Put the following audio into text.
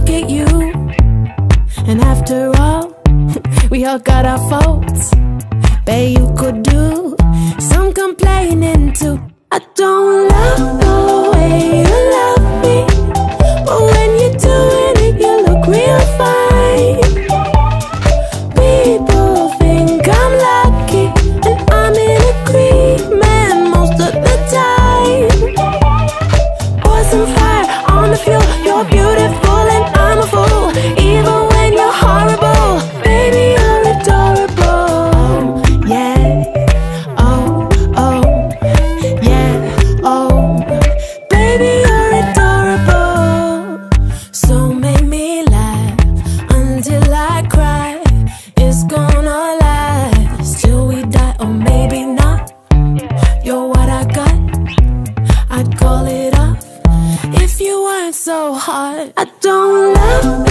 look at you. And after all, we all got our faults. Bet you could do some complaining too. I don't love the way you love me, but when you're doing it, you look real fine. We both think I'm lucky, and I'm in agreement most of the time. Pour some fire on the fuel. You're beautiful and I'm a fool. Even when you're horrible, baby, you're adorable. Yeah, oh, oh, yeah, oh, baby, you're adorable. So make me laugh until I cry. It's gonna last till we die, or maybe not. You're what I got, I'd call it off if you weren't so hard. I don't love